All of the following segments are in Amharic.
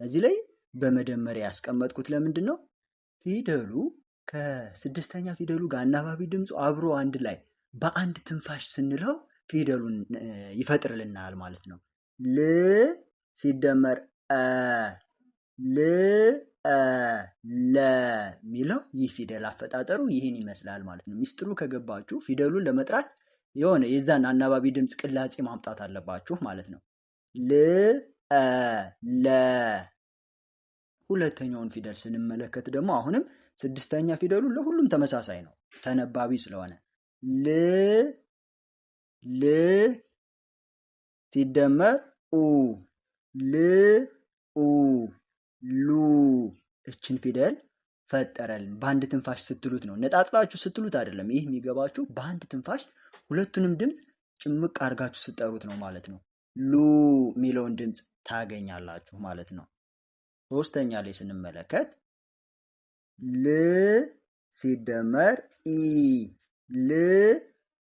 እዚህ ላይ በመደመሪያ ያስቀመጥኩት ለምንድን ነው? ፊደሉ ከስድስተኛ ፊደሉ ጋር አናባቢ ድምፁ አብሮ አንድ ላይ በአንድ ትንፋሽ ስንለው ፊደሉን ይፈጥርልናል ማለት ነው። ል ሲደመር ል ለ ሚለው ይህ ፊደል አፈጣጠሩ ይህን ይመስላል ማለት ነው። ሚስጥሩ ከገባችሁ ፊደሉን ለመጥራት የሆነ የዛን አናባቢ ድምፅ ቅላጼ ማምጣት አለባችሁ ማለት ነው። ል ለ ሁለተኛውን ፊደል ስንመለከት ደግሞ አሁንም ስድስተኛ ፊደሉ ለሁሉም ተመሳሳይ ነው፣ ተነባቢ ስለሆነ ል ል ሲደመር ኡ ል ኡ ሉ እችን ፊደል ፈጠረልን። በአንድ ትንፋሽ ስትሉት ነው፣ ነጣጥላችሁ ስትሉት አይደለም። ይህ የሚገባችሁ በአንድ ትንፋሽ ሁለቱንም ድምፅ ጭምቅ አድርጋችሁ ስጠሩት ነው ማለት ነው። ሉ የሚለውን ድምፅ ታገኛላችሁ ማለት ነው። ሶስተኛ ላይ ስንመለከት ል ሲደመር ኢ ል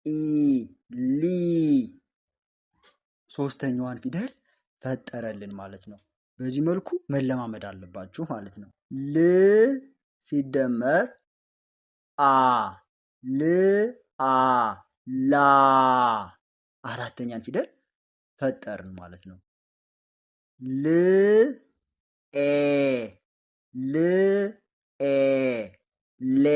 ኢ ሊ ሶስተኛዋን ፊደል ፈጠረልን ማለት ነው። በዚህ መልኩ መለማመድ አለባችሁ ማለት ነው። ል ሲደመር አ ል አ ላ አራተኛን ፊደል ፈጠርን ማለት ነው። ል ኤ ል ኤ ሌ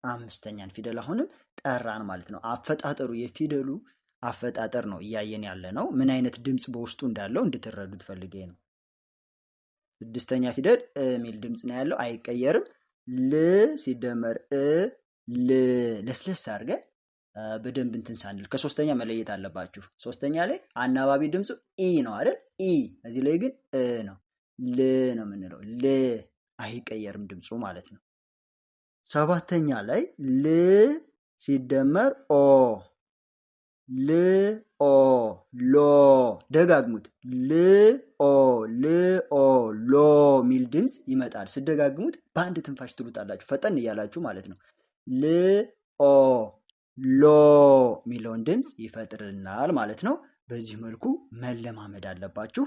አምስተኛን ፊደል አሁንም ጠራን ማለት ነው። አፈጣጠሩ የፊደሉ አፈጣጠር ነው እያየን ያለ ነው። ምን አይነት ድምፅ በውስጡ እንዳለው እንድትረዱት ፈልጌ ነው። ስድስተኛ ፊደል የሚል ድምፅ ነው ያለው፣ አይቀየርም። ል ሲደመር ል ለስለስ አድርገን በደንብ እንትን ሳንል ከሶስተኛ መለየት አለባችሁ። ሶስተኛ ላይ አናባቢ ድምፁ ኢ ነው አይደል? ኢ። እዚህ ላይ ግን ነው፣ ል ነው የምንለው። ል አይቀየርም ድምፁ ማለት ነው። ሰባተኛ ላይ ል ሲደመር ኦ ል ኦ ሎ ደጋግሙት። ል ኦ ል ኦ ሎ ሚል ድምፅ ይመጣል። ስደጋግሙት በአንድ ትንፋሽ ትሉታላችሁ፣ ፈጠን እያላችሁ ማለት ነው። ል ኦ ሎ ሚለውን ድምፅ ይፈጥርልናል ማለት ነው። በዚህ መልኩ መለማመድ አለባችሁ።